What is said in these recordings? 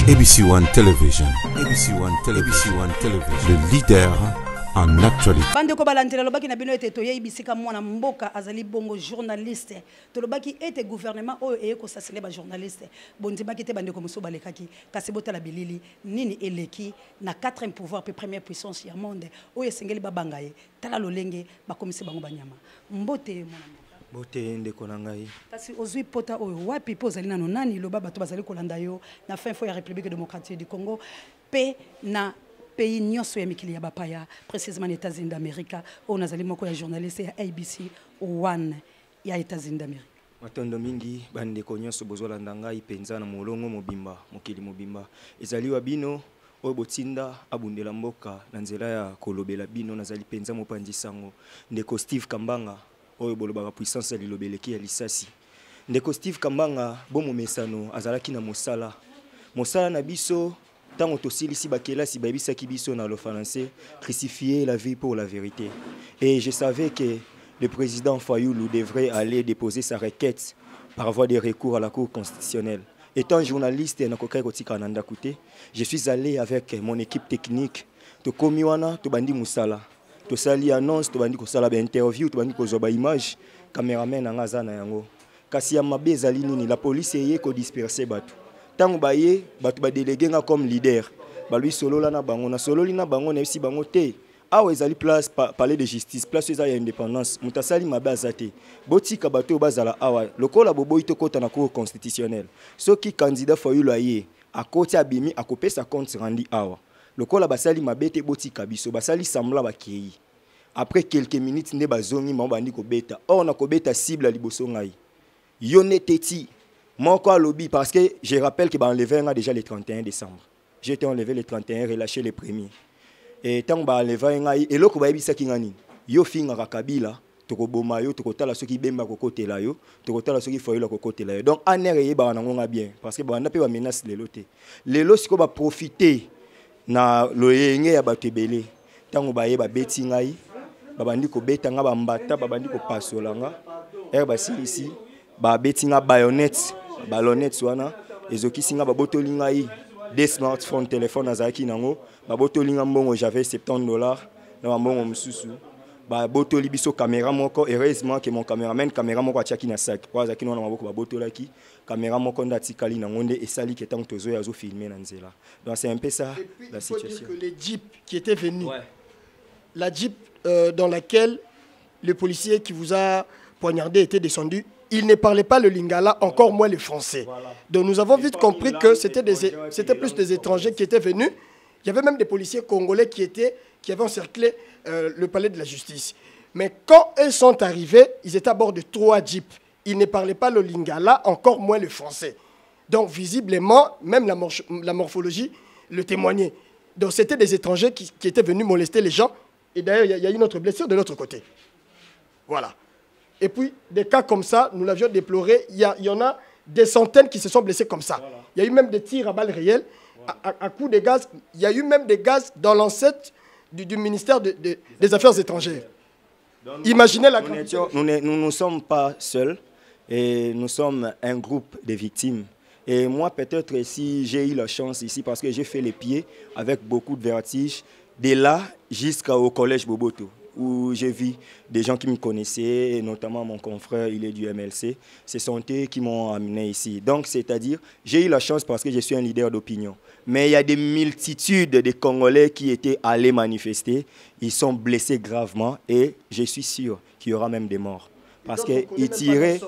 ABC One Television. ABC One Television. ABC One Television. Le leader en actualité. Bande ko balantela lobaki na bino ete to yebisika mwana mboka azali bongo journaliste. To lobaki ete gouvernement oyo eko sasile ba journaliste. Bondimaki te bande ko muso balekaki kasi botala bilili nini eleki na 4e pouvoir pe première puissance ya monde oyo sengeli babanga ye. Tala lolenge bakomisi bango banyama. Mbote mwana mboka. Bote ndeko na ngai. Kasi ozwi pota oyo wapi po zali nano nani loba bato bazali kolanda yo na fin fo ya République démocratique du Congo pe na pays nyonso ya mikili ya bapaya précisément les États-Unis d'Amérique on azali moko ya journaliste ya ABC One ya États-Unis d'Amérique. Matondo mingi bandeko nyonso bozolanda ngai penza na molongo mobimba mokili mobimba ezali wa bino oyo botinda abundela mboka na nzela ya kolobela bino nazali penza mopanzi sango ndeko Steve Kambanga oyo bolobaka puissance ya lilobeleki ya lisasi ndeko Steve Kambanga bomo mesano azalaki na mosala na biso tango tosilisi bakelasi bayebisaki biso na le français crucifier la vie pour la vérité et je savais que le président Fayoulou devrait aller déposer sa requête par voie de recours à la Cour constitutionnelle. Étant journaliste je suis allé avec mon équipe technique to komiwana to bandi musala to sali annonce to bandi ko sala ba interview to bandi ko zoba image cameraman na ngazana yango kasi ya mabe ezali nini la police eye ko disperser batu tango baye batu ba délégué nga comme leader balui solola na bango na sololi na bango na esi bango te awa ezali place palais de justice place ezali indépendance mutasali mabe azate botika bato bazala awa lokola boboyi to kota na cour constitutionnelle soki candidat Fayoulou aye akoti abimi akopesa compte rendu awa lokola basali mabete botika biso basali sambla bakei après quelques minutes ne bazongi mabandi ko beta or na ko beta cible liboso ngai yone teti moko lobby parce que je rappelle que ba enlevé déjà le 31 décembre j'ai été enlevé le 31 relâché le 1er et tant ba enlevé ngai eloko ba yebisa kingani yo finga Kabila tokoboma yo tokotala soki bemba kokotela yo tokotala soki Fayoulou kokotela yo donc anere yeba na ngonga bien parce que ba na pe ba menace lelote lelo siko ba profiter na loyenge ya batebele tango baye ba beti ngai babandi ko beta nga bambata babandi ko pasola nga basilisi ba beti nga bayonet balonet wana ezokisi nga babotoli ngai des smartphone téléphone azaki nango babotoli nga mbongo j'avais $70 na mbongo mususu babotoli biso caméra moko heureusement que mon caméra moko atiaki na sac kwa azaki na maboko babotolaki caméra moko ndatikali na ngonde esali que tant tozo yazo filmer na nzela donc c'est un peu ça la situation. Que les jeeps qui étaient venus la jeep dans laquelle le policier qui vous a poignardé était descendu, il ne parlait pas le lingala, encore moins le français. Voilà. Donc nous avons vite compris que c'était plus des étrangers qui étaient venus. Il y avait même des policiers congolais qui avaient encerclé le palais de la justice. Mais quand ils sont arrivés, ils étaient à bord de 3 jeeps. Ils ne parlaient pas le lingala, encore moins le français. Donc visiblement, même la morphologie le témoignait. Donc c'était des étrangers qui étaient venus molester les gens. Et d'ailleurs, il y a eu une autre blessure de l'autre côté. Voilà. Et puis, des cas comme ça, nous l'avions déploré. Il y en a des centaines qui se sont blessés comme ça. Voilà. Il y a eu même des tirs à balles réelles, à coups de gaz. Il y a eu même des gaz dans l'ancêtre du ministère des Affaires étrangères. Donc, imaginez la gravité. Nous ne sommes pas seuls. Et nous sommes un groupe de victimes. Et moi, peut-être, si j'ai eu la chance ici, parce que j'ai fait les pieds avec beaucoup de vertige, de là jusqu'au collège Boboto, où j'ai vu des gens qui me connaissaient, et notamment mon confrère, il est du MLC. Ce sont eux qui m'ont amené ici. Donc, c'est-à-dire, j'ai eu la chance parce que je suis un leader d'opinion. Mais il y a des multitudes de Congolais qui étaient allés manifester. Ils sont blessés gravement et je suis sûr qu'il y aura même des morts. Parce qu'ils tiraient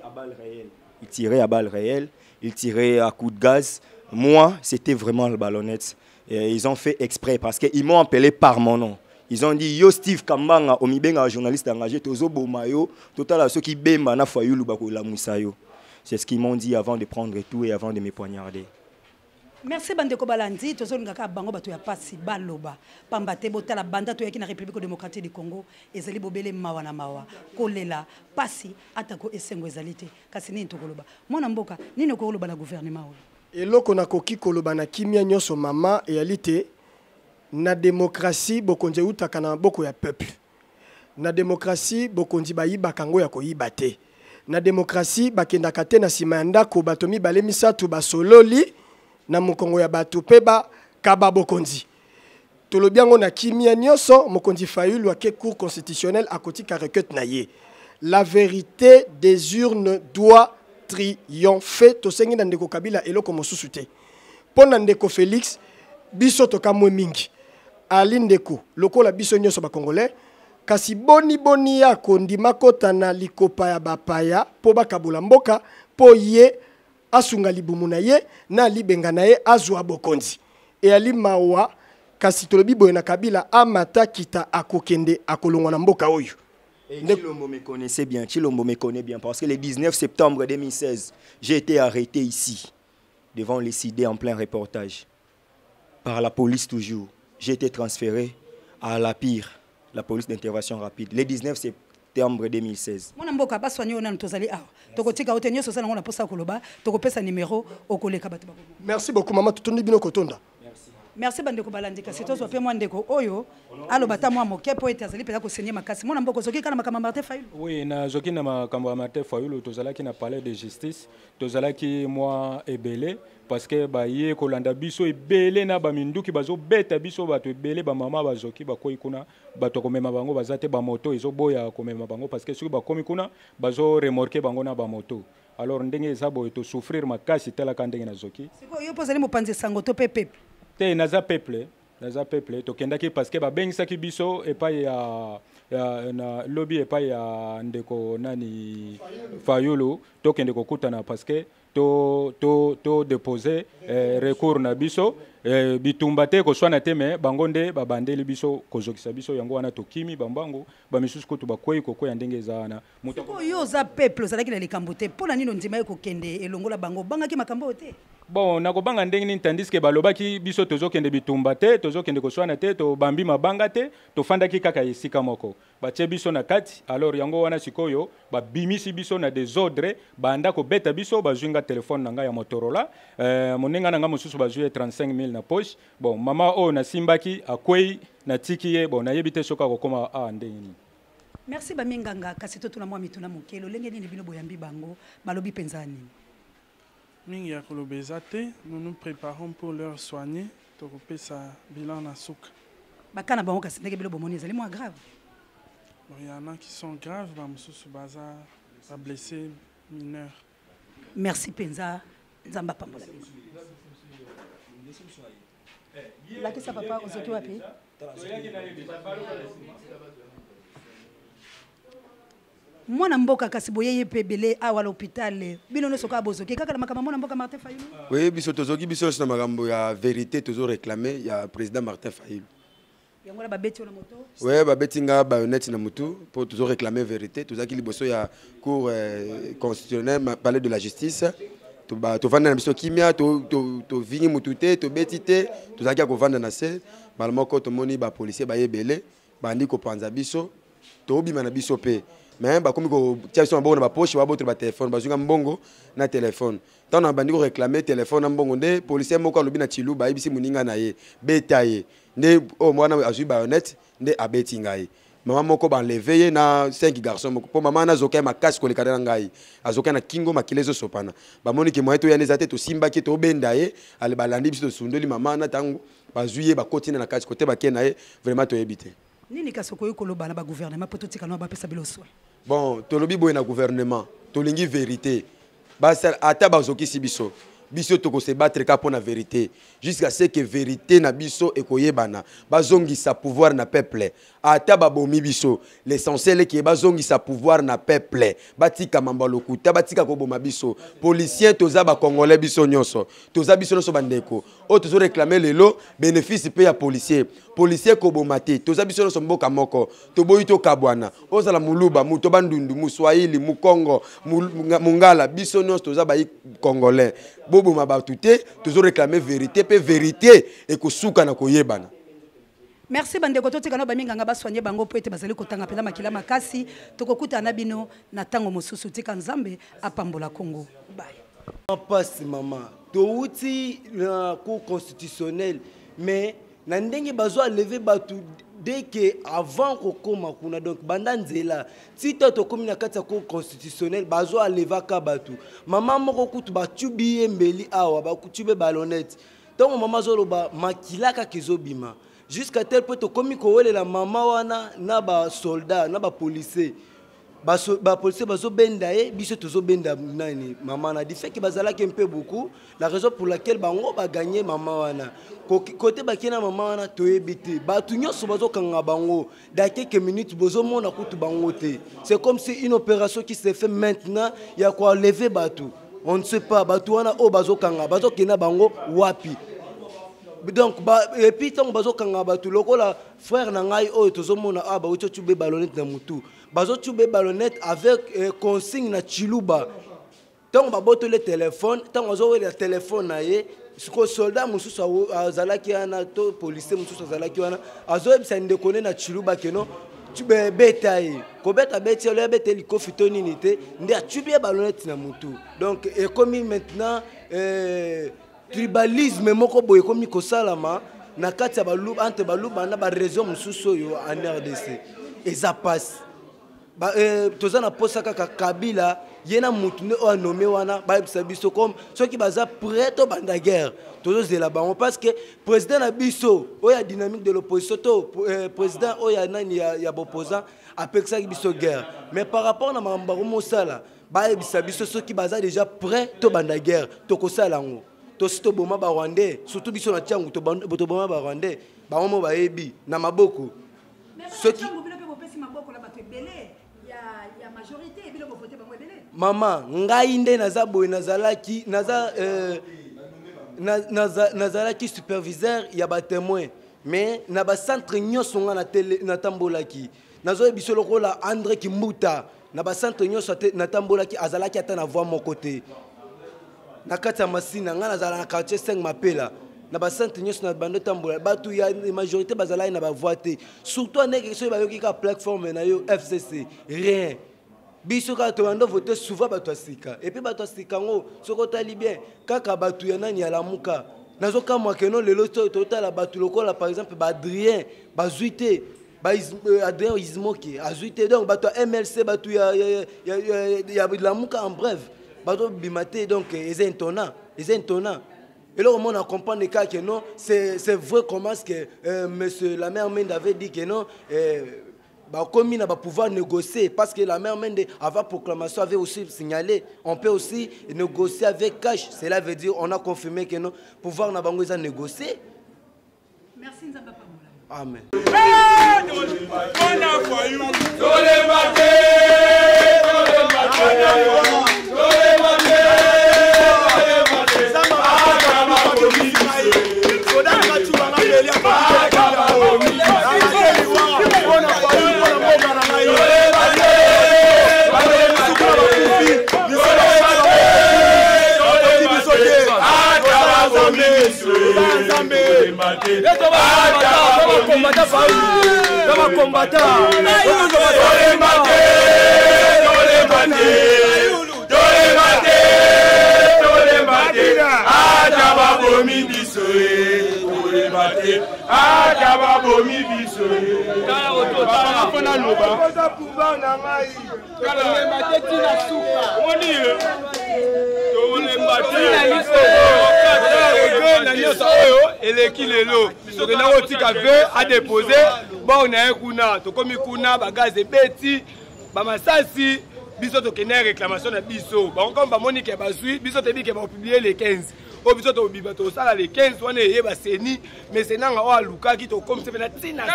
à balles réelles. Ils tiraient à balles réelles, ils tiraient à coups de gaz. Moi, c'était vraiment le ballonnette. Et ils ont fait exprès parce qu'ils m'ont appelé par mon nom. Ils ont dit yo Steve Kambanga, omibenga journaliste engagé, tozo bomayo, total ceux qui bemba na Fayoulou bako la musayo. C'est ce qu'ils m'ont dit avant de prendre tout et avant de me poignarder. Merci bandeko balandi tozo ngaka bango bato ya pasi baloba pambate botala banda to yaki na République démocratique du Congo ezali bobele mawa na mawa kolela pasi atako esengo ezalite kasi nini tokoloba mwana mboka nini kokoloba na gouvernement oyo eloko na koki koloba na kimia nyonso mama réalité na démocratie bokonzi utaka na boko ya peuple na démocratie bokonzi bayiba kango ya koyiba te na démocratie bakendaka te na sima ya ndako batomi bale misatu basololi na mokongo ya bato peba kaba bokonzi. Tolobiango na kimia nyonso mokonzi Fayulu ake cour constitutionnel akotika requête na ye. La vérité des urnes doit triompher. Tosengi na ndeko Kabila eloko mosusu te. Pona ndeko Félix biso tokamwe mingi. Ali ndeko lokola biso nyonso ba congolais kasi boni ya kondima kota na likopa ya bapaya po bakabula mboka po ye asunga libumu na ye na libenga na ye azwa bokonzi. E ali mawa kasi tolobi boye na Kabila amata kita akokende akolongwa na mboka oyo. Chilombo me connaissait bien, Chilombo me connaît bien parce que le 19 septembre 2016, j'ai été arrêté ici devant les CID en plein reportage par la police toujours. J'ai été transféré à la PIR, la police d'intervention rapide, le 19 septembre 2016. Mon amboka ba soigner on tozali awa. Tokotika otenyo so sana ngona posa koloba, tokopesa numéro okoleka bato bako. Merci beaucoup maman tutondi bino kotonda. Merci bandeko balandika sitozo pe mwandeko oyo alo bata mwa moke po ete azali peza ko senye makasi. Mon amboko zoki kana makamba Martin Fayulu. Oui, na zoki na makamba Martin Fayulu tozalaki na palais de justice, tozalaki moi ebele parce que ba ye kolanda biso ebele na ba minduki bazo beta biso bato ebele ba mama bazoki bakoyi kuna bato komema bango bazate ba moto ezo boya komema bango parce que soki ba komi kuna bazo remorquer bango na ba moto. Alors ndenge ezabo to souffrir makasi tela kandenge na zoki. Siko yo pozali mopanzi sango to pepe. Te naza peuple tokendaki parce que babengisaki biso epai ya na lobby epai ya ndeko nani Fayulu tokende kokutana parce que to déposer recours na biso bitumba te koswana te me bango nde babandeli biso kozokisa biso yango wana tokimi bambango bamisusu kutu bakwei kokoya ndenge ezana mutako yo za peuple zalaki na likambo te pona nino ndima ekokende elongola bango bangaki makambo te. Bon, nakobanga ndenge nini tandis que balobaki biso tozokende bitumba te, tozokende koswana te, to bambi mabanga te, to fandaki kaka esika moko. Batie biso na kati, alors yango wana sikoyo, ba bimisi biso na désordre, banda ko beta biso, bazwinga telefone nanga ya Motorola, monenga nanga mosusu bazwi 35 000 na poche. Bon, mama o na simbaki akwei na tikiye, bon na yebite soka kokoma ndenge nini. Merci baminganga kasi to tuna mwa mituna mokelo, lenge nini bino boyambi bango, balobi penzani. Mingi ya kolobeza te, nous nous préparons pour leur soigner. Tokopé sa bilan na souka. Bakana bango kasi ndenge bilo bomoni ezali moins grave. Bon, il y en a qui sont graves, ba mususu baza ba blessés mineurs. Merci penza nzamba pambola. Lakisa papa ozoki wapi? Mwana mboka kasi boyeye pebele awa l'hôpital bino no soka bozoki kaka na makamba mwana mboka Martin Fayulu. Oui, biso tozoki biso na makambo ya vérité toujours réclamé ya président Martin Fayulu. Yango la babeti na moto. Oui, babeti nga bayonet na moto pour toujours réclamer vérité, tozaki liboso ya cour constitutionnelle palais de la justice. To vanda na biso kimia to vingi mutute to betite tozaki ko vanda na se balmoko to moni ba policier ba yebele bandi ko panza biso to bima na biso pe. Mais bah comme ko tia so mbongo na ba poche ba botre ba téléphone ba zunga mbongo na téléphone tant na bandi ko réclamer téléphone na mbongo nde policier moko lobi na chilu ba ibisi muninga na ye beta ye nde o mwana azui bayonet nde abeti ngai mama moko ba enlever na 5 garçons moko po mama na zoka makasi ko lekana ngai azoka na kingo makilezo sopana ba moni ke moyeto ya nezate to simba ke to benda ye ale balandi biso sundoli mama na tango bazuye ba kotina na kati kote ba kena ye vraiment to ebité. Nini kasoko yokoloba na ba gouvernement poto tika no ba pesa biloso. Bon, tolobi boye na gouvernement, tolingi vérité. Basa ata bazoki si biso. Biso toko se battre ka pour la vérité. Jusqu'à ce que vérité na biso ekoyebana. Bazongi sa pouvoir na peuple. Ata babomi biso. L'essentiel est que bazongi sa pouvoir na peuple. Batika mamba lokuta, batika ko boma biso. Policier toza ba congolais biso nyonso. Toza biso nyonso bandeko. O tozo réclamer lelo bénéfice pe ya policier. Policier ko boma te. Toza biso nyonso mboka moko. Toboyi to kabwana. Ozala muluba, muto bandundu, muswahili, mukongo, mungala biso nyonso toza ba congolais. Bobo mabatute, toujours réclamer vérité, pe vérité et kosuka na koyebana. Merci bandeko totika no baminganga baswanye bango po ete bazali kotanga pela makila makasi tokokuta na bino na tango mosusu tika nzambe apambola Congo. Bye. Passe maman. Touti la cour constitutionnelle mais na ndenge bazwa lever batu dès que avant kokoma kuna donc banda nzela tito to komi na kati ya cour constitutionnelle bazwa lever ka batu mama moko kutu batubi embeli awa bakutube balonete donc mama zoloba makilaka kezobima jusqu'à tel point to komi ko welela mama wana na ba soldat na ba policier ba policier bazo benda e biso tozo benda nani mama na dit fait que bazala un peu beaucoup la raison pour laquelle bango ba gagner mama wana côté bakina mama wana to ebité ba tu nyoso bazo kanga bango dans quelques minutes bozo mona kutu bango te c'est comme si une opération qui se fait maintenant il y a quoi lever batu on ne sait pas batu wana o bazo kanga bazo kena bango wapi. Donc et puis tant bazo kanga batu lokola frère na ngai o tozomona ba ucho tube ballonnette na mutu bazo tube ballonnette avec consigne na chiluba tant baboto le téléphone tant bazo le téléphone na ye siko soldat mususu azalaki ana to policier mususu azalaki wana azo ebisa ndekone na chiluba keno tube beta ye ko beta beti le beta liko fitoni nité ndi a tube ballonnette na mutu donc et comme maintenant tribalisme moko boye komi kosalama na kati ya baluba entre baluba na ba région mususu yo en RDC eza passe ba toza na posa kaka Kabila yena mutu ne o nommé wana ba biso comme ceux qui baza prêt to banda guerre tozo zela bango parce que président na biso o ya dynamique de l'opposition to président o ya nani ya opposant apekisa biso guerre mais par rapport na mambaro mosala ba biso ceux qui baza déjà prêt to banda guerre to kosala ngo to sito boma ba Rwandais surtout biso na tiangu to boma ba Rwandais ba momo ba yebi na maboko ceux qui ya majorité et bilo voter ba ebele mama ngai nde naza boy nazalaki nazalaki superviseur ya ba témoin mais na ba centre nyoso nga na tele na tambolaki nazo biso lokola André Kimbuta na ba centre nyoso na tambolaki azalaki ata na voix mon côté na kati ya masina nga nazala na quartier 5 mapela na ba centre nyoso na bando tambola batu ya majorité bazala na ba voter surtout aneke so ba yoki ka plateforme na yo FCC rien biso ka to bando voter souvent batu asika et puis batu asika ngo soko tali bien kaka batu ya nani ya lamuka nazo kamwa keno lelo to tala batu lokola par exemple ba Adrien ba Zuité ba Adrien Ismoki azuité donc batu MLC batu ya lamuka en bref bato bimate donc ils est étonnant et là on comprend les cas que non c'est vrai comment est-ce que monsieur la mère Mende avait dit que non bah comme il n'a pas pouvoir négocier parce que la mère Mende avant proclamation avait aussi signalé on peut aussi négocier avec cash cela veut dire on a confirmé que non pouvoir n'a pas besoin négocier. Merci Nzamba Pamola. Amen. a déposé bon na kuna to komi kuna bagaze beti ba masasi biso to kene réclamation na biso ba comme ba Monique bazui biso te bi ke ba publier le 15 o biso to biba to sala le 15 wana ye ba seni mais c'est nanga o aluka ki to comme se na tina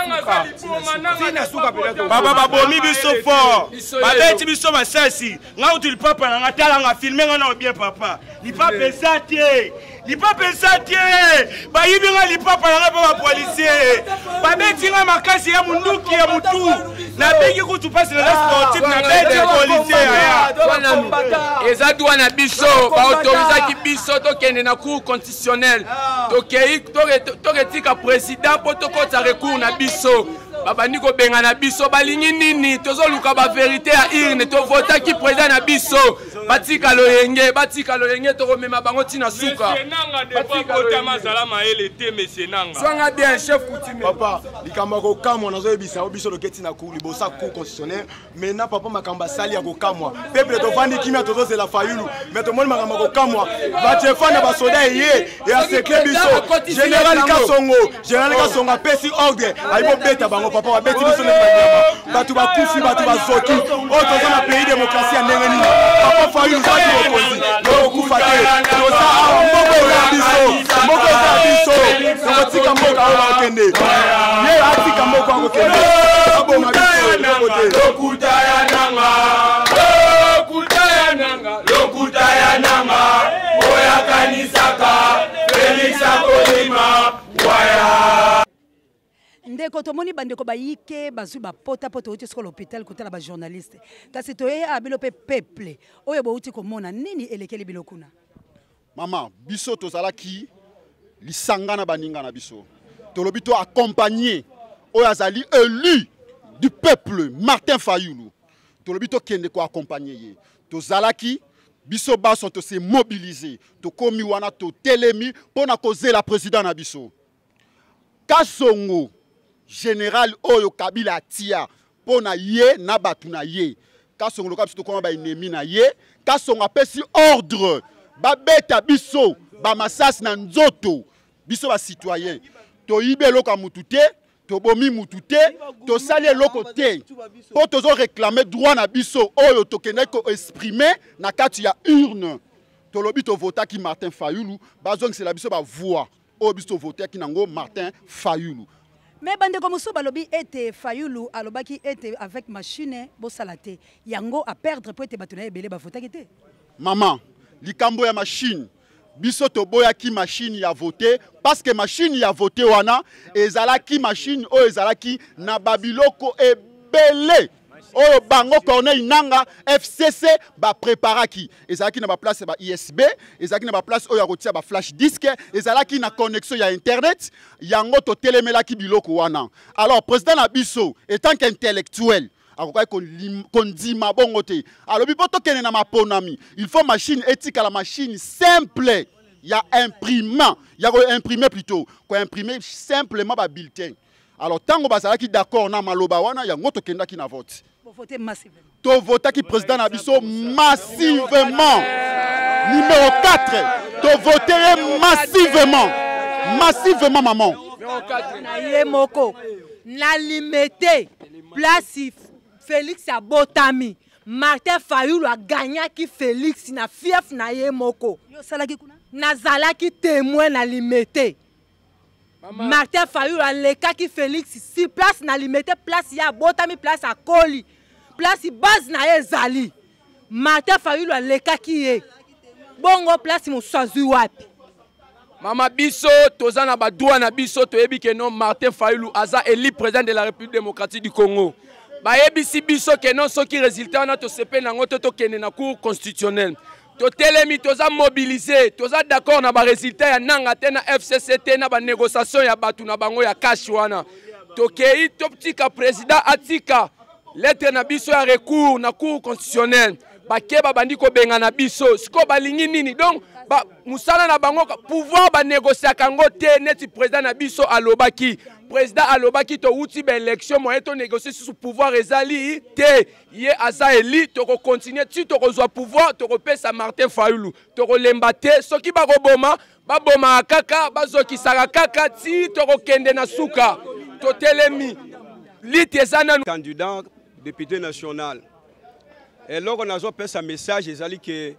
suka pena to baba babomi biso fort ba beti biso masasi nga utu papa na ngatala nga filmer nga na bien papa li pas pensate li pas pensate ba yibinga li papa na ba policier ba beti nga makasi ya munduki ya mutu na bigi kutu passe na sportif na beti policier ya eza douana biso ba autoriser ki biso to kende na cour constitutionnelle to kei to retika président protocole sa recours na biso babandi ko benga na biso balingi nini tozoluka ba vérité ya irne to vota ki président na biso batika loyenge tokomema bango tina suka swanga bien chef coutumier papa likambo kokamwa nazoyebisa biso loketi na cour libosa cour constitutionnel maintenant papa makambo sali ya kokamwa peuple tovandi kimia tozozela fayulu mais tomoni makambo kokamwa batefana basoda ye et a secret biso général Kasongo apesi ordre aibo beta bango papa babeti biso na banyama batu bakufi batu bazoki oyo toza na pays démocratie ya ndenge nini papa fayulu zaki bokonzi tokokufa te toza awa mboko eza biso tokotika mboka oyo bakokende ye atika mboka akokende aboma biso lokuta ya nanga oya kanisaka Felix akolima waya ndeko tomoni bandeko bayike bazwi bapota po touti siko l'hôpital kotala bajournaliste kasi toyeya bino mpe peuple oyo bouti komona nini elekeli bino kuna mama biso tozalaki lisanga na baninga na biso tolobi to accompagner oyo azali élu du peuple Martin Fayulu tolobi to kende ko accompagner ye tozalaki biso baso to se mobiliser to komi wana to telemi pona kozela président na biso Kasongo général oyo Kabila tia pona ye na batu na ye Kasongo loka biso to koma ba ennemi na ye Kasongo apesi ordre ba beta biso ba masasi na nzoto biso ba citoyen to yibe loka mutute to bomi mutute to sali loko te po tozo réclamer droit na biso oyo to kende ko exprimer na kati ya urne to lobi to vota ki Martin Fayulu bazong c'est la biso ba voix oyo biso voter ki nango Martin Fayulu. Mais bandeko mosusu balobi ete Fayulu alobaki ete avec machine bosalate yango a perdre po ete bato na ebele bavotaki te maman likambo ya machine biso toboya ki machine ya voter parce que machine ya voter wana ezalaki machine o ezalaki na babiloko ebele oyo bango Corneille Nanga FCC ba préparaki ezalaki na ba place ba ISB ezalaki na ba place oyo akotia ba flash disk ezalaki na connexion ya internet yango to telemelaki biloko wana alors président na biso étant qu'intellectuel akokai kondima bongo te alobi poto kene na maponami il faut machine éthique la machine simple ya imprimant ya ko imprimer plutôt ko imprimer simplement ba bulletin alors tango bazalaki d'accord na maloba wana yango to kendaki na vote voter massivement to votaki président na biso massivement numéro 4 to voter massivement maman na ye moko na limité place Félix abotami Martin Fayulu a gagné qui Félix na fief na ye moko yo salaki kuna nazalaki témoin na limité Martin Fayulu a leka qui Félix si place na limité place ya botami place a koli place base na ye zali Martin Fayulu a leka qui ye bongo place musazui wapi mama biso toza na badua na biso toyebi ke non Martin Fayulu aza élu président de la République démocratique du Congo bayebisi biso ke non soki résultat na to sepe nango to kende na cour constitutionnelle to telemi toza mobilisé toza d'accord na ba résultat ya nanga te na FCCT na ba négociation ya batu na bango ya cash wana to kei to tika président atika lettre na biso ya recours na cour constitutionnelle bakeba bandi ko benga na biso siko balingi nini donc ba musala na bango pouvoir ba négocier kango te neti président na biso alobaki président alobaki to uti ba élection moyen to négocier sous pouvoir ezali te ye aza eli to ko continuer ti to ko zwa pouvoir to ko pesa Martin Fayulu to ko lemba te soki ba ko boma kaka bazoki saka kaka ti to ko kende na suka to telemi litezana candidat député national et lorsqu'on a fait ce message ezali que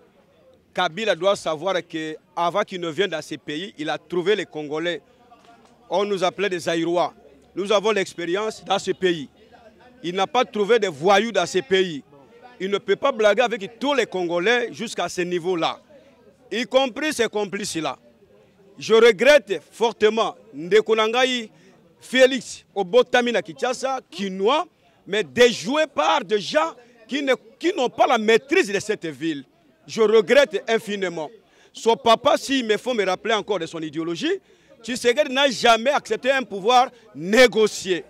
Kabila doit savoir qu'avant qu'il ne vienne dans ces pays, il a trouvé les Congolais. On nous appelait des Aïrois. Nous avons l'expérience dans ce pays. Il n'a pas trouvé des voyous dans ces pays. Il ne peut pas blaguer avec tous les Congolais jusqu'à ce niveau-là, y compris ces complices-là. Je regrette fortement Ndekonangaï Félix Obotami na Kinshasa, Kinois, mais déjoué par des gens qui n'ont pas la maîtrise de cette ville. Je regrette infiniment. Son papa, s'il me faut me rappeler encore de son idéologie, Tshisekedi n'a jamais accepté un pouvoir négocié.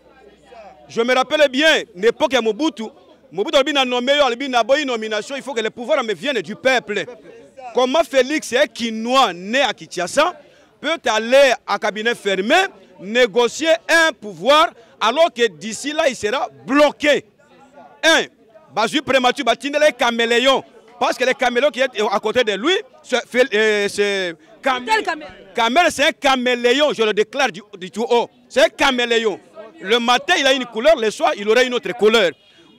Je me rappelle bien, l'époque de Mobutu, Mobutu a nommé une nomination, il faut que le pouvoir me vienne du peuple. Comment Félix est Quinois né à Kinshasa peut aller à cabinet fermé, négocier un pouvoir alors que d'ici là il sera bloqué. Bazu prématuré, les caméléons. Parce que les caméléons qui sont à côté de lui, c'est Kamel, c'est un caméléon, je le déclare du tout haut. C'est un caméléon. Le matin, il a une couleur, le soir, il aura une autre couleur.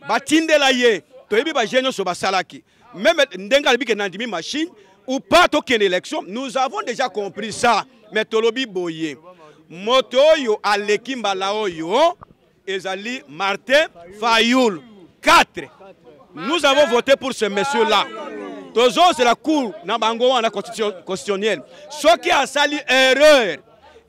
Batinde la ye, toyebi ba génion so basalaki. Même ndenga libi ke nandimi machine ou pas token élection, nous avons déjà compris ça. Mais tolobi boye. Moto yo alekimba lao yo, ezali Martin Fayoul. 4. Nous avons voté pour ce monsieur-là. Toujours, c'est la cour constitutionnelle. Ce qui a sali erreur,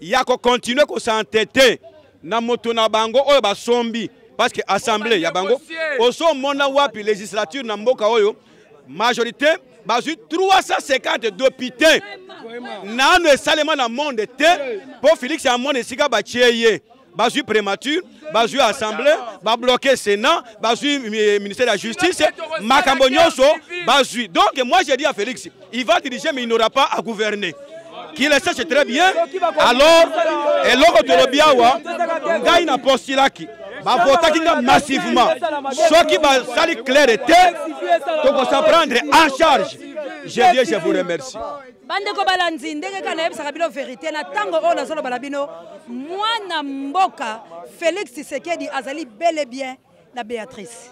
il y a qu'on continue à s'entêter. Na moto na bango oyo ba sombi parce que assemblée ya bango oso mona wapi législature na mboka oyo majorité bazu 350 députés na no esalema na monde te pour Félix ya monde sika ba tieye bazu prémature bazu assemblée ba bloquer Sénat bazu ministère de la justice makambo nyonso bazu. Donc moi j'ai dit à Félix il va diriger mais il n'aura pas à gouverner. Qui le sache très bien, alors, et l'autre il a postulé qui va voter massivement. Ce qui va salir clair et tel, donc on s'en prendre en charge. Je vous remercie. Bandeko balanzi ndenge kana yebisa kabilo vérité na tango o na zolo balabino mwana mboka Félix Tshisekedi azali bel et bien la Béatrice.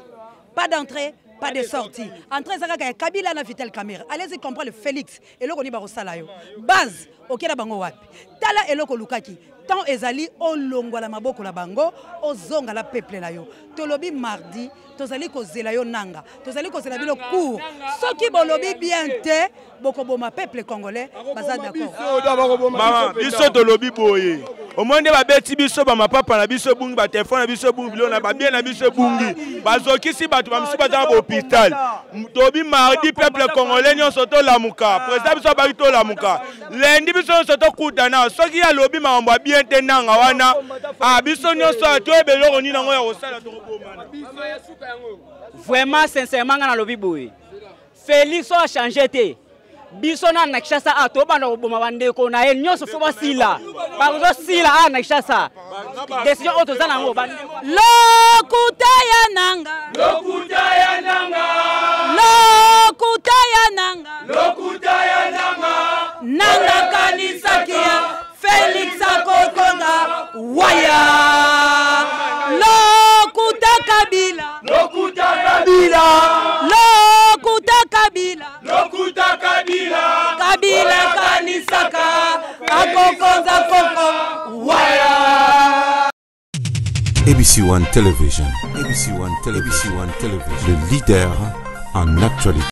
Pas d'entrée, pas de sortie. Entrée Zaka Kabila na Vitel Caméra. Allez-y comprendre le Félix et le Koni Barosala yo. Base OK na bango wapi. Tala eloko lukaki. Tant ezali o longwa la maboko la bango o zonga la peuple na yo. Tolobi mardi tozali kozela yo nanga. Tozali kozela bino cour. Soki bolobi bien te boko boma peuple congolais baza d'accord. Maman biso tolobi boye. Au moins ba beti biso ba mapapa na biso bungi ba téléphone na biso bungi bilona ba bien na biso bungi. Bazokisi batu ba msuba za hôpital. Tobi mardi peuple congolais nyonso to lamuka. Président biso ba to lamuka. Lundi biso nyonso to kutana. Soki ya lobi mambo bien te nanga wana. Ah biso nyonso to ebelo ni nango ya osala to kobomana. Vraiment sincèrement na lobi boye. Félix a changé té. Bisona na Kinshasa a to bana oboma bandeko na ye nyonso fo basila bazo sila na Kinshasa décision auto za nango lokuta ya nanga lokuta ya nanga lokuta ya nanga lokuta ya nanga nanga kanisa kia Félix akokonga waya lokuta Kabila lokuta Kabila lokuta Kabila lokuta Kabila Kabila kanisaka akokonza koko waya. ABC One Television. ABC One Television. Le leader en actualité.